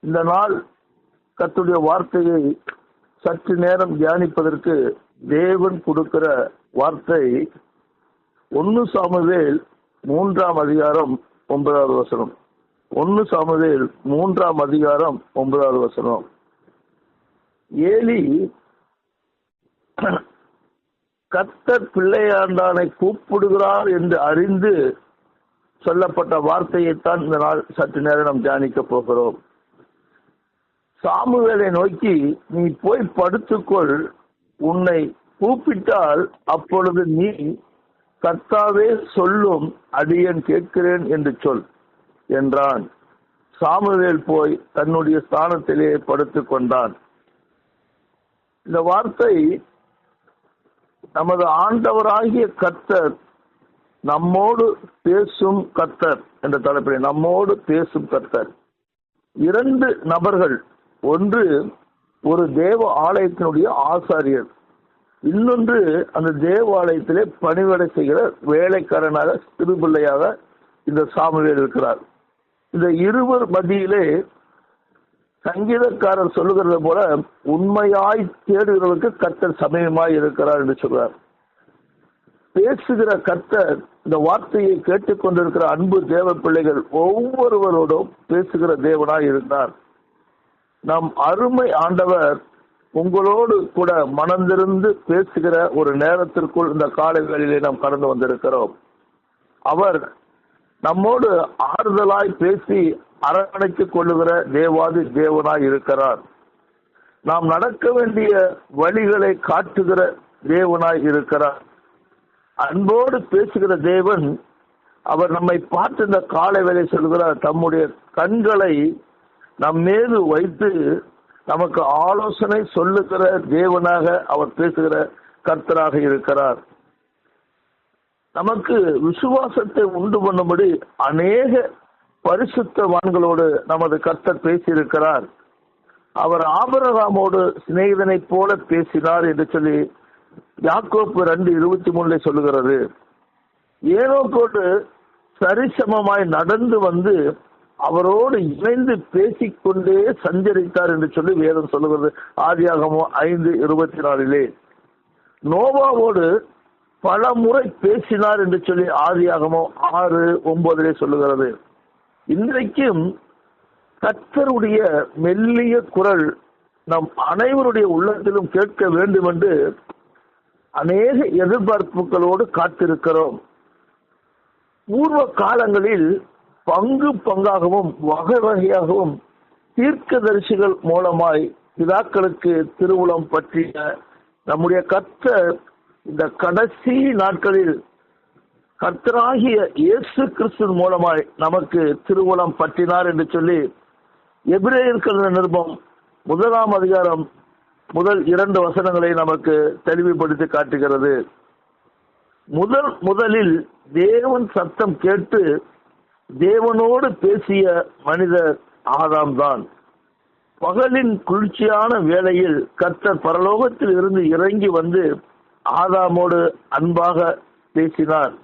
இந்த நாள் கர்த்தருடைய வார்த்தையை சற்று நேரம் தியானிப்பதற்கு தேவன் கொடுக்கிற வார்த்தை 1 சாமுவேல் 3ஆம் அதிகாரம் 9வது வசனம். 1 சாமுவேல் 3ஆம் அதிகாரம் 9வது வசனம். ஏலி கர்த்தர் பிள்ளையாண்டானை கூப்பிடுகிறார் என்று அறிந்து சொல்லப்பட்ட வார்த்தையைத்தான் இந்த நாள் சற்று நேரம் நாம் தியானிக்க போகிறோம். சாமுவேலை நோக்கி, நீ போய் படுத்துக்கொள், உன்னை கூப்பிட்டால் அப்பொழுது நீ கர்த்தாவே சொல்லும், அடியேன் கேட்கிறேன் என்று சொல் என்றான். சாமுவேல் போய் தன்னுடைய ஸ்தானத்திலே படுத்துக் கொண்டான். இந்த வார்த்தை நமது ஆண்டவராகிய கர்த்தர் நம்மோடு பேசும் கர்த்தர் என்ற தலைப்பில், நம்மோடு பேசும் கர்த்தர். 2 நபர்கள், ஒன்று ஒரு தேவ ஆலயத்தினுடைய ஆசாரியர், இன்னொன்று அந்த தேவாலயத்திலே பணிவிடை செய்கிற வேலைக்காரனாக சிறுபிள்ளையாக இந்த சாமுவேல் இருக்கிறார். இந்த இருவர் மத்தியிலே சங்கீதக்காரர் சொல்லுகிறது போல உண்மையாய் தேடுகிறவருக்கு கர்த்தர் சமயமாய் இருக்கிறார் என்று சொல்றார். பேசுகிற கர்த்தர் இந்த வார்த்தையை கேட்டுக்கொண்டிருக்கிற அன்பு தேவ பிள்ளைகள் ஒவ்வொருவரோடும் பேசுகிற தேவனாய் இருந்தார். நம் அருமை ஆண்டவர் உங்களோடு கூட மனந்திருந்து பேசுகிற ஒரு நேரத்திற்குள் இந்த காலை வேளையிலே நாம் கடந்து வந்திருக்கிறோம். அவர் நம்மோடு ஆறுதலாய் பேசி அரவணைத்துக் கொள்ளுகிற தேவாதி தேவனாய் இருக்கிறார். நாம் நடக்க வேண்டிய வழிகளை காட்டுகிற தேவனாய் இருக்கிறார். அன்போடு பேசுகிற தேவன். அவர் நம்மை பார்த்து இந்த காலை வேளை சொல்கிறார், தம்முடைய கண்களை நம் மீது வைத்து நமக்கு ஆலோசனை சொல்லுகிற தேவனாக அவர் பேசுகிற கர்த்தராக இருக்கிறார். நமக்கு விசுவாசத்தை உண்டு பண்ணும்படி அநேக பரிசுத்தவான்களோடு நமது கர்த்தர் பேசியிருக்கிறார். அவர் ஆபிரகாமோடு சிநேகிதனை போல பேசினார் என்று சொல்லி யாக்கோப்பு 2:23 சொல்லுகிறது. ஏனோக்கோடு சரிசமமாய் நடந்து வந்து அவரோடு இணைந்து பேசிக்கொண்டே சஞ்சரித்தார் என்று சொல்லி வேதம் சொல்லுகிறது. ஆதியாகமம் 5:24. நோவாவோடு பல முறை பேசினார் என்று சொல்லி ஆதியாகமம் 6:9 சொல்லுகிறது. இன்றைக்கும் கர்த்தருடைய மெல்லிய குரல் நம் அனைவருடைய உள்ளத்திலும் கேட்க வேண்டும் என்று அநேக எதிர்பார்ப்புகளோடு காத்திருக்கிறோம். பூர்வ காலங்களில் பங்கு பங்காகவும் வகை வகையாகவும் தீர்க்கதரிசிகள் மூலமாய் பிதாக்களுக்கு திருவுளம் பற்றிய நம்முடைய கர்த்தர் இந்த கடைசி நாட்களில் கர்த்தராகிய இயேசு கிறிஸ்து மூலமாய் நமக்கு திருவுளம் பற்றினார் என்று சொல்லி எபிரேயர்கள் நிருபம் 1ஆம் அதிகாரம் முதல் 2 வசனங்களை நமக்கு தெளிவுபடுத்தி காட்டுகிறது. முதலில் தேவன் சத்தம் கேட்டு தேவனோடு பேசிய மனிதர் ஆதாம் தான். பகலின் குளிர்ச்சியான வேளையில் கர்த்தர் பரலோகத்தில் இருந்து இறங்கி வந்து ஆதாமோடு அன்பாக பேசினார்.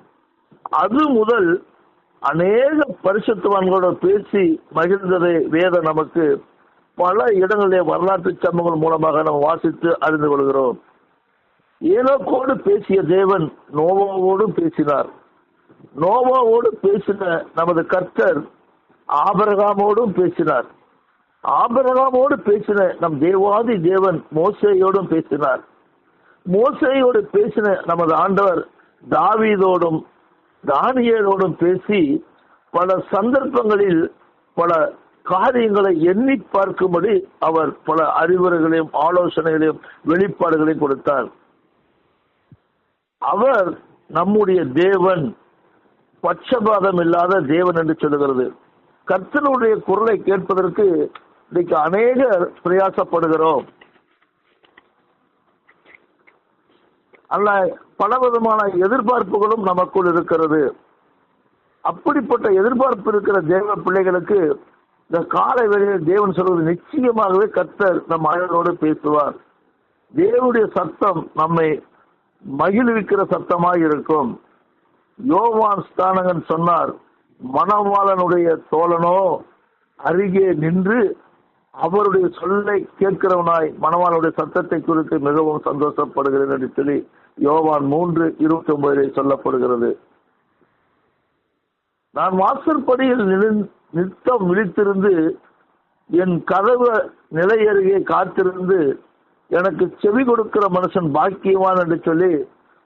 அது முதல் அநேக பரிசுத்தவான்களோடு பேசி மகிழ்ந்ததை வேதம் நமக்கு பல இடங்களிலே வரலாற்று சம்பவங்கள் மூலமாக நாம் வாசித்து அறிந்து கொள்கிறோம். ஏனோக்கோடு பேசிய தேவன் நோவாவோடும் பேசினார். நோவாவோடு பேசின நமது கர்த்தர் ஆபிரகாமோடும் பேசினார். ஆபிரகாமோடு பேசின நம் தேவாதி தேவன் மோசேயோடும் பேசினார். மோசேயோடு பேசின நமது ஆண்டவர் தாவீதோடும் தானியேலோடும் பேசி பல சந்தர்ப்பங்களில் பல காரியங்களை எண்ணி பார்க்கும்படி அவர் பல அறிவுரைகளையும் ஆலோசனைகளையும் வெளிப்பாடுகளையும் கொடுத்தார். அவர் நம்முடைய தேவன், பட்சபாதம் இல்லாத தேவன் என்று சொல்லுகிறது. கர்த்தருடைய குரலை கேட்பதற்கு இன்னைக்கு அநேகர் பிரயாசப்படுகிறோம். அல்ல, பலவிதமான எதிர்பார்ப்புகளும் நமக்குள் இருக்கிறது. அப்படிப்பட்ட எதிர்பார்ப்பு இருக்கிற தேவ பிள்ளைகளுக்கு இந்த காலை வேளையில் தேவன் சொல்வது நிச்சயமாகவே கர்த்தர் நம் அழகோடு பேசுவார். தேவனுடைய சத்தம் நம்மை மகிழ்விக்கிற சத்தமாய் இருக்கும். யோவான் ஸ்நானகன் சொன்னார், மணவாளனுடைய தோழனோ அருகே நின்று அவருடைய சொல்லை கேட்கிறவனாய் மணவாளனுடைய சத்தத்தை குறித்து மிகவும் சந்தோஷப்படுகிறேன் என்று சொல்லி யோவான் 3:29 சொல்லப்படுகிறது. நான் வாசற்படியில் நித்தம் விழித்திருந்து என் கதவு நிலை அருகே காத்திருந்து எனக்கு செவி கொடுக்கிற மனுஷன் பாக்கியவான் என்று சொல்லி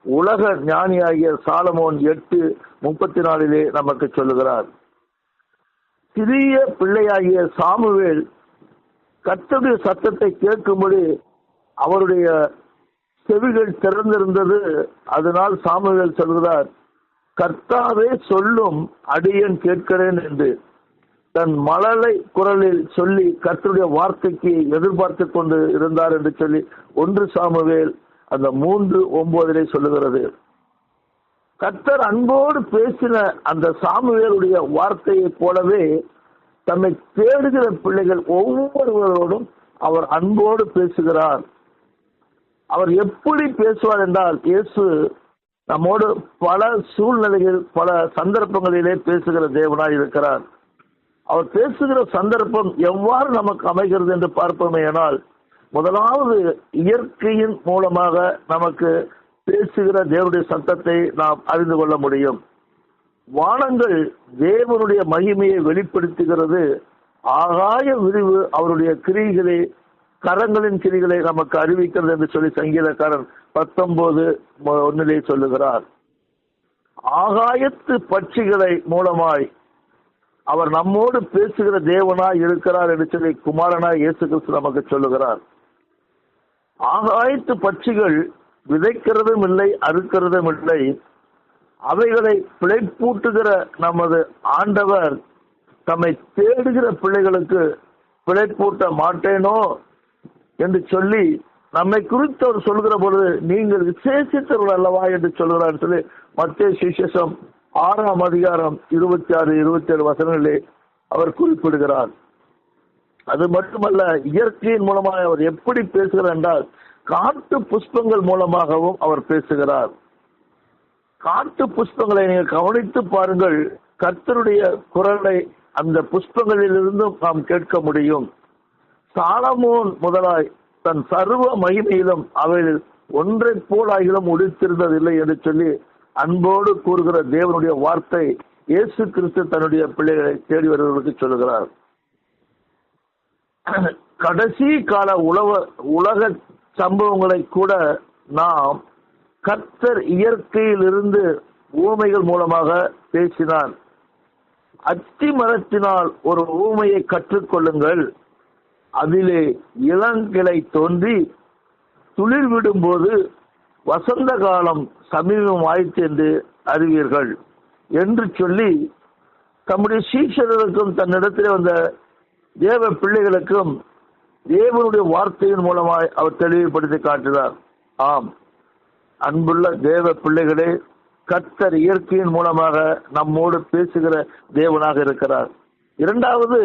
உலக ஞானியாகிய சாலமோன் 8:34 நமக்கு சொல்லுகிறார். சிறிய பிள்ளையாகிய சாமுவேல் கர்த்தருடைய சத்தத்தை கேட்கும்படி அவருடைய செவிகள் திறந்திருந்தது. அதனால் சாமுவேல் சொல்கிறார், கர்த்தாவே சொல்லும், அடியேன் கேட்கிறேன் என்று தன் மழலை குரலில் சொல்லி கர்த்தருடைய வார்த்தைக்கு எதிர்பார்த்து கொண்டு இருந்தார் என்று சொல்லி 1 சாமுவேல் 3:9 சொல்லுகிறது. கர்த்தர் அன்போடு பேசின அந்த சாமுவேலுடைய வார்த்தையை போலவே தம்மை தேடுகிற பிள்ளைகள் ஒவ்வொருவரோடும் அவர் அன்போடு பேசுகிறார். அவர் எப்படி பேசுவார் என்றால், இயேசு நம்மோடு பல சூழ்நிலைகள் பல சந்தர்ப்பங்களிலே பேசுகிற தேவனாய் இருக்கிறார். அவர் பேசுகிற சந்தர்ப்பம் எவ்வாறு நமக்கு அமைகிறது என்று பார்ப்போமே ஆனால், முதலாவது இயற்கையின் மூலமாக நமக்கு பேசுகிற தேவனுடைய சத்தத்தை நாம் அறிந்து கொள்ள முடியும். வானங்கள் தேவனுடைய மகிமையை வெளிப்படுத்துகிறது. ஆகாய விரிவு அவருடைய கிரிகளை, கரங்களின் கிரிகளை நமக்கு அறிவிக்கிறது என்று சொல்லி சங்கீதக்காரன் 19:1 சொல்லுகிறார். ஆகாயத்து பட்சிகளை மூலமாய் அவர் நம்மோடு பேசுகிற தேவனாய் இருக்கிறார் என்று சொல்லி குமாரனாய் இயேசு கிறிஸ்து நமக்கு சொல்லுகிறார். ஆகாயத்து பட்சிகள் விதைக்கிறதும் இல்லை, அறுக்கிறதும் இல்லை. அவைகளை பிழைப்பூட்டுகிற நமது ஆண்டவர் தம்மை தேடுகிற பிள்ளைகளுக்கு பிழைப்பூட்ட மாட்டேனோ என்று சொல்லி நம்மை குறித்து அவர் சொல்கிற பொழுது, நீங்கள் விசேஷித்தவர்கள் அல்லவா என்று சொல்கிறார் சொல்லி மத்தேயு சுவிசேஷம் 6:26-27 அவர் குறிப்பிடுகிறார். அது மட்டுமல்ல, இயற்கையின் மூலமாக அவர் எப்படி பேசுகிறார் என்றால், காட்டு புஷ்பங்கள் மூலமாகவும் அவர் பேசுகிறார். காட்டு புஷ்பங்களை நீங்கள் கவனித்து பாருங்கள். கர்த்தருடைய குரலை அந்த புஷ்பங்களிலிருந்தும் நாம் கேட்க முடியும். சாலமோன் முதலாய் தன் சர்வ மகிமையிலும் அவையில் ஒன்றை போல் ஆகிலும் உடுத்திருந்ததில்லை என்று சொல்லி அன்போடு கூறுகிற தேவனுடைய வார்த்தை இயேசு கிறிஸ்து தன்னுடைய பிள்ளைகளை தேடி வருவதற்கு சொல்லுகிறார். கடைசி கால உலக சம்பவங்களை கூட நாம் கர்த்தர் இயற்கையில் இருந்து ஊமைகள் மூலமாக பேசினார். அத்தி மரத்தினால் ஒரு ஊமையை கற்றுக்கொள்ளுங்கள். அதிலே இளங்கிளை தோன்றி துளிர் விடும்போது வசந்த காலம் சமீபம் ஆயிற்று என்று அறிவீர்கள் என்று சொல்லி தம்முடைய சீஷர்களுக்கும் தன்னிடத்திலே வந்த தேவ பிள்ளைகளுக்கும் தேவனுடைய வார்த்தையின் மூலமாய் அவர் தெளிவுபடுத்தி காட்டினார். ஆம், அன்புள்ள தேவ பிள்ளைகளே, கர்த்தர் இயற்கையின் மூலமாக நம்மோடு பேசுகிற தேவனாக இருக்கிறார். இரண்டாவது,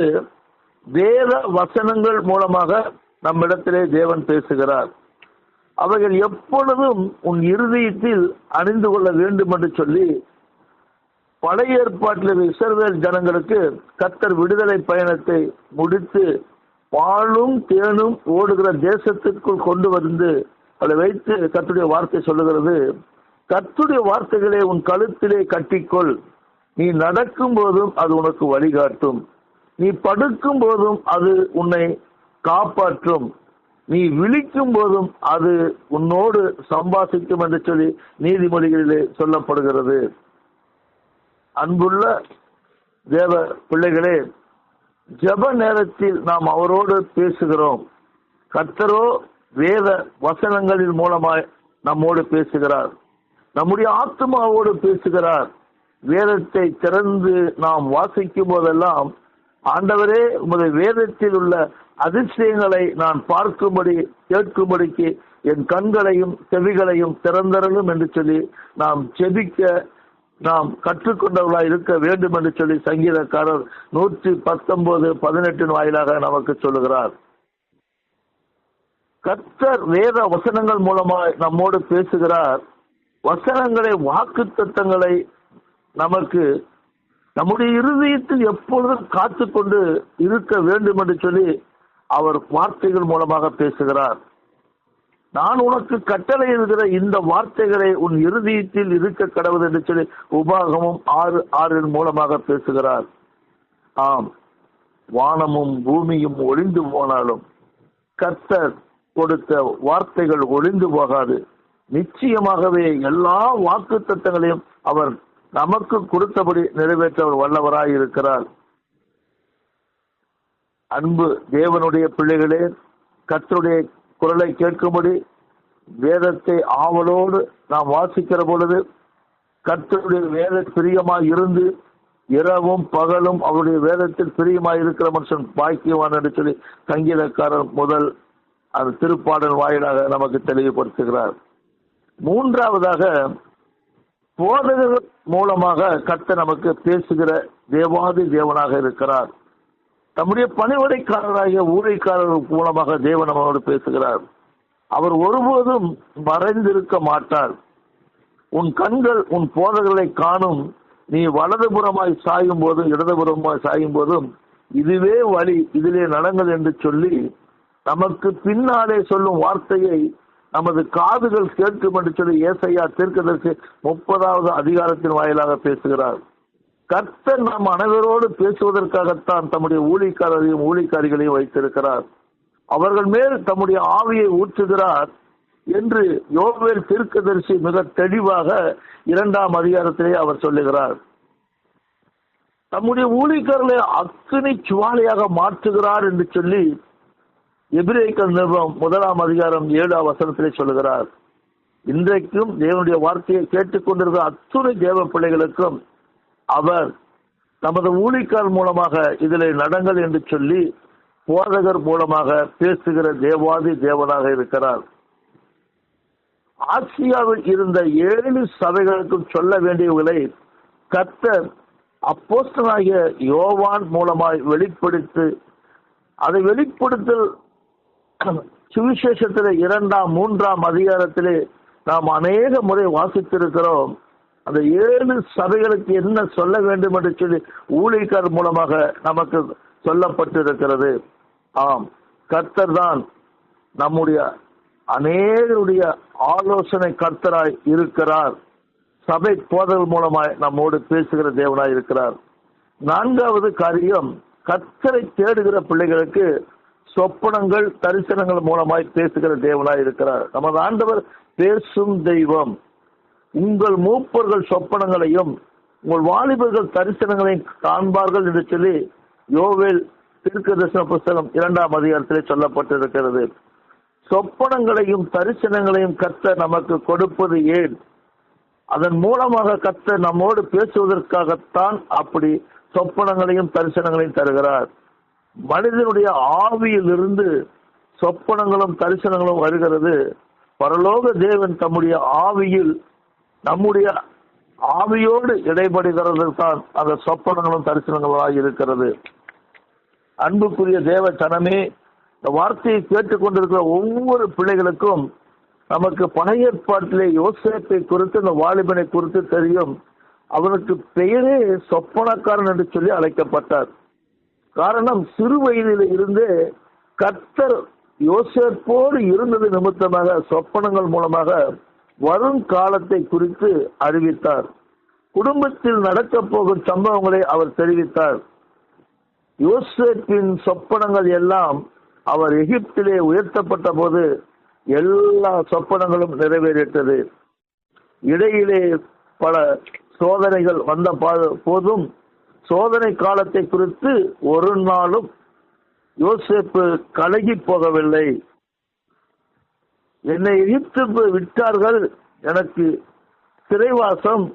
வேத வசனங்கள் மூலமாக நம்மிடத்திலே தேவன் பேசுகிறார். அவைகள் எப்பொழுதும் உன் இருதயத்தில் அணிந்து கொள்ள வேண்டும் என்று சொல்லி பழைய ஏற்பாட்டில் இஸ்ரவேல் ஜனங்களுக்கு கர்த்தர் விடுதலை பயணத்தை முடித்து பாலும் தேனும் ஓடுகிற தேசத்திற்குள் கொண்டு வந்து அதை வைத்து கர்த்தருடைய வார்த்தை சொல்லுகிறது, கர்த்தருடைய வார்த்தைகளை உன் கழுத்திலே கட்டிக்கொள், நீ நடக்கும் போதும் அது உனக்கு வழிகாட்டும், நீ படுக்கும் போதும் அது உன்னை காப்பாற்றும், நீ விழிக்கும் போதும் அது உன்னோடு சம்பாஷிக்கும் என்று சொல்லி நீதிமொழிகளிலே சொல்லப்படுகிறது. அன்புள்ள தேவ பிள்ளைகளே, ஜெப நேரத்தில் நாம் அவரோடு பேசுகிறோம். கர்த்தரோ வேத வசனங்களின் மூலமாய் நம்மோடு பேசுகிறார். நம்முடைய ஆத்மாவோடு பேசுகிறார். வேதத்தை திறந்து நாம் வாசிக்கும் போதெல்லாம், ஆண்டவரே, உமது வேதத்தில் உள்ள அதிசயங்களை நான் பார்க்கும்படி கேட்கும்படிக்கு என் கண்களையும் செவிகளையும் திறந்தரலும் என்று சொல்லி நாம் ஜெபிக்க நாம் கற்றுக்கொண்டவர்களாக இருக்க வேண்டும் என்று சொல்லி சங்கீதக்காரர் 119:18 வாயிலாக நமக்கு சொல்லுகிறார். கர்த்தர் வேத வசனங்கள் மூலமாய் நம்மோடு பேசுகிறார். வசனங்களை, வாக்குத்தத்தங்களை நமக்கு நம்முடைய இருதயத்தில் எப்பொழுதும் காத்து கொண்டு இருக்க வேண்டும் என்று சொல்லி அவர் வார்த்தைகள் மூலமாக பேசுகிறார். நான் உனக்கு கட்டளை எழுதுகிற இந்த வார்த்தைகளை உன் இருதயத்தில் இருக்க கடவுள் என்று சொல்லி உபாகமும் 6:6 மூலமாக பேசுகிறார். ஆம், வானமும் பூமியும் ஒளிந்து போனாலும் கர்த்தர் கொடுத்த வார்த்தைகள் ஒளிந்து போகாது. நிச்சயமாகவே எல்லா வாக்கு தத்தங்களையும் அவர் நமக்கு கொடுத்தபடி நிறைவேற்ற வல்லவராய் இருக்கிறார். அன்பு தேவனுடைய பிள்ளைகளே, கர்த்தருடைய குரலை கேட்கும்படி வேதத்தை ஆவலோடு நாம் வாசிக்கிற பொழுது கர்த்தருடைய வேத பிரியமாய் இருந்து இரவும் பகலும் அவருடைய வேதத்தில் பிரியமாய் இருக்கிற மனுஷன் பாக்கியவான் என்று சொல்லி சங்கீதக்காரர் முதல் அந்த திருப்பாடல் வாயிலாக நமக்கு தெளிவுபடுத்துகிறார். மூன்றாவதாக, போதகர்கள் மூலமாக கர்த்தர் நமக்கு பேசுகிற தேவாதி தேவனாக இருக்கிறார். தம்முடைய பணிவிடைக்காரராகிய ஊழியக்காரர்கள் மூலமாக தேவன் நம்மோடு பேசுகிறார். அவர் ஒருபோதும் மறைந்திருக்க மாட்டார். உன் கண்கள் உன் போதகர்களை காணும். நீ வலதுபுறமாய் சாயும் போதும் இடதுபுறமாய் சாயும் போதும் இதுவே வழி, இதிலே நடங்கள் என்று சொல்லி நமக்கு பின்னாலே சொல்லும் வார்த்தையை நமது காதுகள் கேட்கும் என்று சொல்லி ஏசாயா தீர்க்கதரிசி 30வது அதிகாரத்தின் வாயிலாக பேசுகிறார். கர்த்தர் நம் அனைவரோடு பேசுவதற்காகத்தான் தம்முடைய ஊழியக்காரரையும் ஊழியக்காரிகளையும் வைத்திருக்கிறார். அவர்கள் மேல் தம்முடைய ஆவியை ஊற்றுகிறார் என்று யோவேல் தீர்க்கதரிசி மிக தெளிவாக 2ஆம் அதிகாரத்திலே அவர் சொல்லுகிறார். தம்முடைய ஊழியக்காரர்களை அக்கினி சுவாலையாக மாற்றுகிறார் என்று சொல்லி எபிரேயர் நிருபம் 1ஆம் அதிகாரம் 7ஆம் வசனத்திலே சொல்லுகிறார். இன்றைக்கும் தேவனுடைய வார்த்தையை கேட்டுக்கொண்டிருக்கிற அத்துணை தேவ பிள்ளைகளுக்கும் அவர் நமது ஊழியக்காரர் மூலமாக இதில் நடங்கள் என்று சொல்லி போதகர் மூலமாக பேசுகிற தேவாதி தேவனாக இருக்கிறார். ஆசியாவில் இருந்த 7 சபைகளுக்கும் சொல்ல வேண்டியவர்களை கர்த்தர் அப்போஸ்தலனாகிய யோவான் மூலமாய் வெளிப்படுத்தி அதை வெளிப்படுத்தல் சுவிசேஷத்திலே 2ஆம் 3ஆம் அதிகாரத்திலே நாம் அநேக முறை வாசித்திருக்கிறோம். அந்த 7 சபைகளுக்கு என்ன சொல்ல வேண்டும் என்று சொல்லி ஊழியக்காரர் மூலமாக நமக்கு சொல்லப்பட்டிருக்கிறது. ஆம், கர்த்தர் தான் நம்முடைய அநேகருடைய ஆலோசனை கர்த்தராய் இருக்கிறார். சபை போதல் மூலமாய் நம்மோடு பேசுகிற தேவனாய் இருக்கிறார். 4வது காரியம், கர்த்தரை தேடுகிற பிள்ளைகளுக்கு சொப்பனங்கள் தரிசனங்கள் மூலமாய் பேசுகிற தேவனாய் இருக்கிறார். நமது ஆண்டவர் பேசும் தெய்வம். உங்கள் மூப்பர்கள் சொப்பனங்களையும் உங்கள் வாலிபர்கள் தரிசனங்களையும் காண்பார்கள் என்று சொல்லி யோவேல் தீர்க்கதரிசன புஸ்தகம் 2ஆம் அதிகாரத்திலே சொல்லப்பட்டிருக்கிறது. சொப்பனங்களையும் தரிசனங்களையும் கர்த்தர் நமக்கு கொடுப்பது ஏன்? அதன் மூலமாக கர்த்தர் நம்மோடு பேசுவதற்காகத்தான் அப்படி சொப்பனங்களையும் தரிசனங்களையும் தருகிறார். மனிதனுடைய ஆவியிலிருந்து சொப்பனங்களும் தரிசனங்களும் வருகிறது. பரலோக தேவன் தம்முடைய ஆவியில் நம்முடைய ஆவியோடு இடைபடுகிறது தான் அந்த சொப்பனங்களும் தரிசனங்களாக இருக்கிறது. அன்புக்குரிய தேவ ஜனமே, இந்த வார்த்தையை கேட்டுக்கொண்டிருக்கிற ஒவ்வொரு பிள்ளைகளுக்கும் நமக்கு பழைய ஏற்பாட்டிலே யோசேப்பை குறித்து, இந்த வாலிபனை குறித்து தெரியும். அவனுக்கு பெயரே சொப்பனக்காரன் என்று சொல்லி அழைக்கப்பட்டார். காரணம், சிறு வயதில் இருந்தே கர்த்தர் யோசேப்போடு இருந்தது நிமித்தமாக சொப்பனங்கள் மூலமாக வரும் காலத்தை குறித்து அறிவித்தார். குடும்பத்தில் நடக்கப் போகும் சம்பவங்களை அவர் தெரிவித்தார். யோசேப்பின் சொப்பனங்கள் எல்லாம் அவர் எகிப்திலே உயர்த்தப்பட்ட போது எல்லா சொப்பனங்களும் நிறைவேறிட்டது. இடையிலே பல சோதனைகள் வந்த போதும் சோதனை காலத்தை குறித்து ஒரு நாளும் யோசேப்பு கலகி போகவில்லை. என்னை எகிப்துக்கு விட்டார்கள், எனக்கு சிறைவாசம்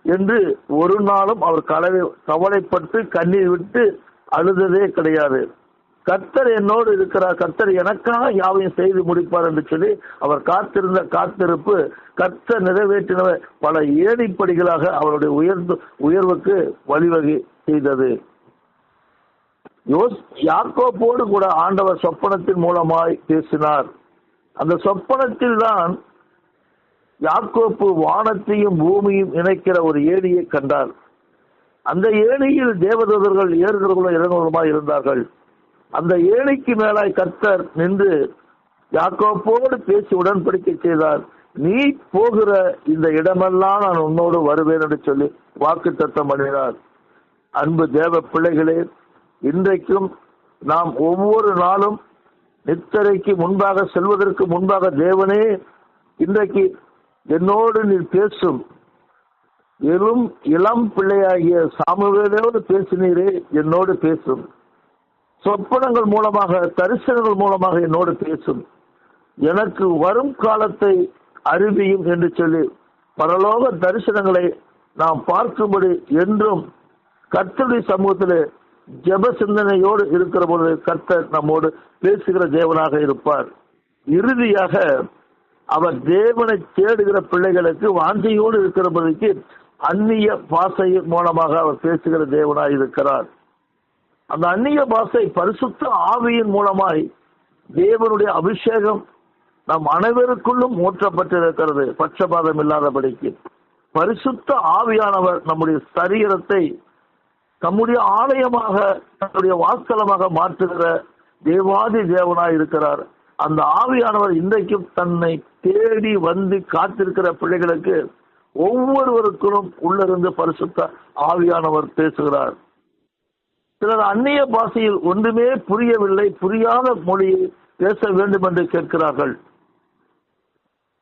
என்று ஒரு நாளும் அவர் கவலைப்பட்டு கண்ணீர் விட்டு அழுததே கிடையாது. கர்த்தர் என்னோடு இருக்கிறார், கர்த்தர் எனக்காக யாவையும் செய்து முடிப்பார் என்று சொல்லி அவர் காத்திருந்த காத்திருப்பு கர்த்தர் நிறைவேற்றின பல ஏணிப்படிகளாக அவருடைய உயர்வுக்கு வழிவகை செய்தது. யாக்கோபோடு கூட ஆண்டவர் சொப்பனத்தின் மூலமாய் பேசினார். அந்த சொப்பனத்தில் தான் யாக்கோப்பு வானத்தையும் பூமியும் இணைக்கிற ஒரு ஏணியை கண்டார். அந்த ஏணியில் தேவதூதர்கள் ஏறுகிறவர்களும் இறங்குவதுமாய் இருந்தார்கள். அந்த ஏணிக்கு மேலாய் கர்த்தர் நின்று யாக்கோப்போடு பேசி உடன்படிக்கை செய்தார். நீ போகிற இந்த இடமெல்லாம் நான் உன்னோடு வருவேன் என்று சொல்லி வாக்குத்தத்தம் பண்ணினார். அன்பு தேவ பிள்ளைகளே, இன்றைக்கும் நாம் ஒவ்வொரு நாளும் நித்திரைக்கு முன்பாக செல்வதற்கு முன்பாக தேவனே இன்றைக்கு என்னோடு நீர் பேசும், இளம் பிள்ளையாகிய சாமுவேலோடு பேசினீரே, என்னோடு பேசும், சொப்பனங்கள் மூலமாக தரிசனங்கள் மூலமாக என்னோடு பேசும், எனக்கு வரும் காலத்தை அறிவியும் என்று சொல்லி பரலோக தரிசனங்களை நாம் பார்க்கும்படி என்றும் கர்த்தருடைய சமூகத்தில் ஜெப சிந்தனையோடு இருக்கிற பொழுது கர்த்தர் நம்மோடு பேசுகிற தேவனாக இருப்பார். இறுதியாக அவர் தேவனை தேடுகிற பிள்ளைகளுக்கு வாஞ்சையோடு இருக்கிறபடிக்கு அந்நிய பாஷை மூலமாக அவர் பேசுகிற தேவனாய் இருக்கிறார். அந்த அந்நிய பாஷை பரிசுத்த ஆவியின் மூலமாய் தேவனுடைய அபிஷேகம் நம் அனைவருக்குள்ளும் ஊற்றப்பட்டிருக்கிறது. பட்சபாதம் இல்லாதபடிக்கு பரிசுத்த ஆவியானவர் நம்முடைய சரீரத்தை தம்முடைய ஆலயமாக தன்னுடைய வாசலமாக மாற்றுகிற தேவாதி தேவனாய் இருக்கிறார். அந்த ஆவியானவர் இன்றைக்கும் தன்னை தேடி வந்து காத்திருக்கிற பிள்ளைகளுக்கு ஒவ்வொருவருக்கும் உள்ளிருந்து பரிசுத்த ஆவியானவர் பேசுகிறார். சிலர் அந்நிய பாஷையில் ஒன்றுமே புரியவில்லை, புரியாத மொழியை பேச வேண்டும் என்று கேட்கிறார்கள்.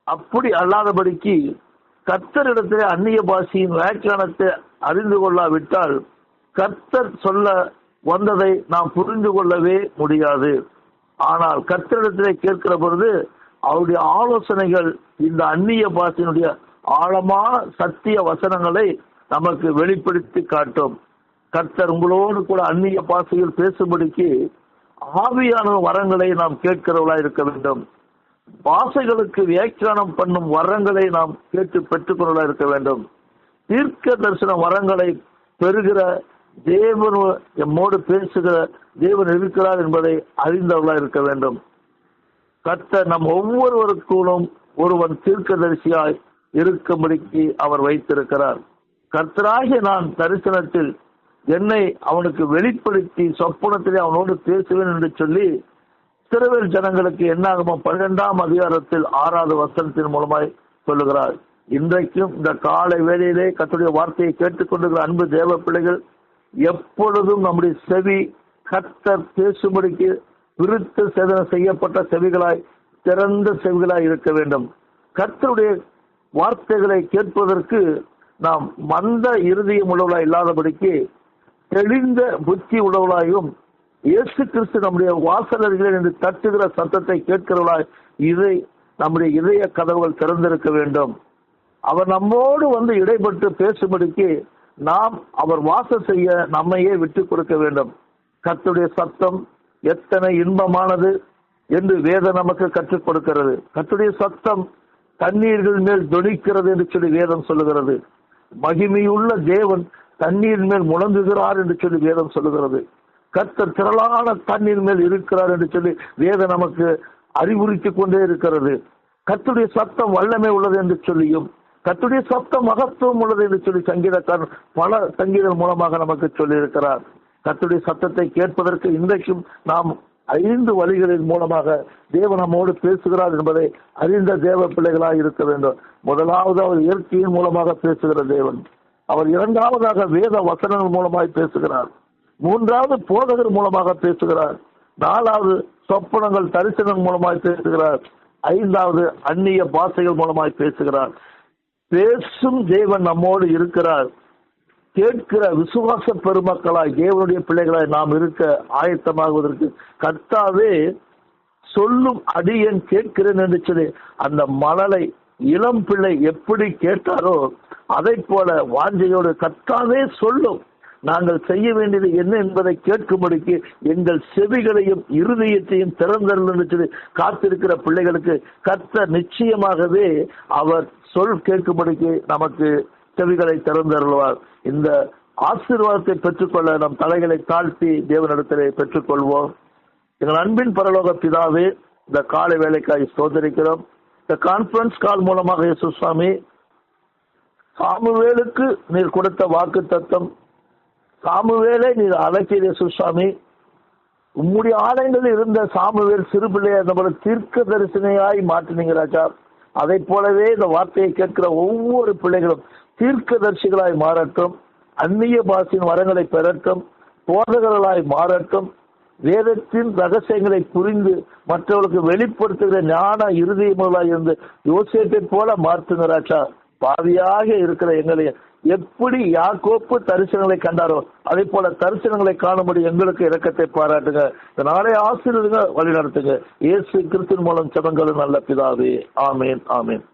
அப்படி அல்லாதபடிக்கு கர்த்தரிடத்திலே அந்நிய பாஷையின் வியாக்கியானத்தை அறிந்து கொள்ளாவிட்டால் கர்த்தர் சொல்ல வந்ததை நாம் புரிந்து கொள்ளவே முடியாது. ஆனால் கர்த்தரிடத்திலே கேட்கிற பொழுது அவருடைய ஆலோசனைகள் இந்த அந்நிய பாஷையினுடைய ஆழமான சத்திய வசனங்களை நமக்கு வெளிப்படுத்தி காட்டும். கர்த்தர் உங்களோடு கூட அந்நிய பாஷையில் பேசும்படிக்கு ஆவியான வரங்களை நாம் கேட்கிறவர்களாக இருக்க வேண்டும். பாஷைகளுக்கு வியாக்கியானம் பண்ணும் வரங்களை நாம் கேட்டு பெற்றுக்கொள்ளவர்களாக இருக்க வேண்டும். தீர்க்க தரிசன வரங்களை பெறுகிற தேவன் எம்மோடு பேசுகிற தேவன் இருக்கிறார் என்பதை அறிந்தவர்களாக இருக்க வேண்டும். கர்த்தர் நம் ஒவ்வொருவருக்கும் ஒருவன் தீர்க்கதரிசியாய் இருக்கும்படிக்கு அவர் வைத்திருக்கிறார். கர்த்தராகிய நான் தரிசனத்தில் என்னை அவனுக்கு வெளிப்படுத்தி சொப்பனத்திலே அவனோடு பேசுவேன் என்று சொல்லி இஸ்ரவேல் ஜனங்களுக்கு என்னாகுமோ 12ஆம் அதிகாரத்தில் 6வது வசனத்தின் மூலமாய் சொல்லுகிறார். இன்றைக்கும் இந்த காலை வேளையிலே கர்த்தருடைய வார்த்தையை கேட்டுக்கொண்டிருக்கிற அன்பு தேவ பிள்ளைகள் எப்பொழுதும் நம்முடைய செவி கர்த்தர் பேசும்படிக்கு விருத்த சேதனம் செய்யப்பட்ட செவிகளாய் திறந்த செவிகளாய் இருக்க வேண்டும். கர்த்தருடைய வார்த்தைகளை கேட்பதற்கு நாம் மந்த இருதயம் உள்ளவர்களாய் இல்லாதபடிக்கு தெளிந்த புத்தி உள்ளவர்களாயும் இயேசு கிறிஸ்து நம்முடைய வாசலர்கள் என்று தட்டுகிற சத்தத்தை கேட்கிறவர்களாய் இதை நம்முடைய இதய கதவுகள் திறந்திருக்க வேண்டும். அவர் நம்மோடு வந்து இடைப்பட்டு பேசும்படிக்கு நாம் அவர் வாசம் செய்ய நம்மையே விட்டுக் கொடுக்க வேண்டும். கர்த்தருடைய சத்தம் எத்தனை இன்பமானது என்று வேதம் நமக்கு கற்றுக் கொடுக்கிறது. கர்த்தருடைய சத்தம் தண்ணீர்கள் மேல் தொனிக்கிறது என்று சொல்லி வேதம் சொல்லுகிறது. மகிமையுள்ள தேவன் தண்ணீர் மேல் முழங்குகிறார் என்று சொல்லி வேதம் சொல்லுகிறது. கர்த்தர் திரளான தண்ணீர் மேல் இருக்கிறார் என்று சொல்லி வேதம் நமக்கு அறிவுறுத்திக் கொண்டே இருக்கிறது. கர்த்தருடைய சத்தம் வல்லமை உள்ளது என்று சொல்லியும் கர்த்தருடைய சத்தம் மகத்துவம் உள்ளது என்று சொல்லி சங்கீதக்காரன் பல சங்கீதம் மூலமாக நமக்கு சொல்லி இருக்கிறார். கர்த்தருடைய சத்தத்தை கேட்பதற்கு இன்றைக்கும் நாம் 5 வழிகளின் மூலமாக தேவன் நம்மோடு பேசுகிறார் என்பதை அறிந்த தேவ பிள்ளைகளாக இருக்க வேண்டும். முதலாவது அவர் இயற்கையின் மூலமாக பேசுகிற தேவன். அவர் 2வதாக வேத வசனங்கள் மூலமாய் பேசுகிறார். 3வது போதகர் மூலமாக பேசுகிறார். 4வது சொப்பனங்கள் தரிசனம் மூலமாய் பேசுகிறார். 5வது அந்நிய பாஷைகள் மூலமாய் பேசுகிறார். பேசும் தேவன் நம்மோடு இருக்கிறார். கேட்கிற விசுவாச பெருமக்களாய் தேவனுடைய பிள்ளைகளாய் நாம் இருக்க ஆயத்தமாகுவதற்கு கர்த்தாவே சொல்லும் அடியேன் கேட்கிறேன் என்று சொல்லி அந்த மழலை இளம் பிள்ளை எப்படி கேட்டாரோ அதை போல வாஞ்சையோடு கர்த்தாவே சொல்லும், நாங்கள் செய்ய வேண்டியது என்ன என்பதை கேட்கும்படிக்கு எங்கள் செவிகளையும் இருதயத்தையும் திறந்தருள் என்று சொல்லி காத்திருக்கிற பிள்ளைகளுக்கு கர்த்தர் நிச்சயமாகவே அவர் சொல் கேட்கும்படிக்கு நமக்கு செவிகளை திறந்தருள்வார். இந்த ஆசீர்வாதத்தை பெற்றுக்கொள்ள நம் தலைகளை தாழ்த்தி தேவனிடத்திலே பெற்றுக்கொள்வோம். எங்கள் அன்பின் பரலோக பிதாவே, இந்த காலை வேலைக்காய் ஸ்தோத்திரிக்கிறோம். இந்த கான்ஃபரன்ஸ் கால் மூலமாக இயேசு சுவாமி சாமுவேலுக்கு நீர் கொடுத்த வாக்கு தத்தம், சாமுவேலை நீர் அழைக்கிற இயேசு சுவாமி, உம்முடைய ஆலயங்களில் இருந்த சாமுவேல் சிறு பிள்ளையை நம்மளை தீர்க்க தரிசனையாய் மாற்றினீங்க ராஜா. அதை போலவே இந்த வார்த்தையை கேட்கிற ஒவ்வொரு பிள்ளைகளும் தீர்க்க தரிசிகளாய் மாறட்டும், அந்நிய பாஷையின் வரங்களை பெறட்டும், போதகர்களாய் மாறட்டும், வேதத்தின் ரகசியங்களை புரிந்து மற்றவர்களுக்கு வெளிப்படுத்துகிற ஞான இருதயங்களாய் இருந்து யோசேப்பை போல மாற்றுங்க ராஜா. பாவியாக இருக்கிற எங்களை எப்படி யாக்கோப்பு தரிசனங்களை கண்டாரோ அதே போல தரிசனங்களை காணும்படி எங்களுக்கு இரக்கத்தை பாராட்டுங்க. இந்த நாளை ஆசீர்வதிங்க, வழி நடத்துங்க. இயேசு கிறிஸ்துவின் மூலம் ஜெபங்களும் நல்ல பிதாவே. ஆமேன், ஆமேன்.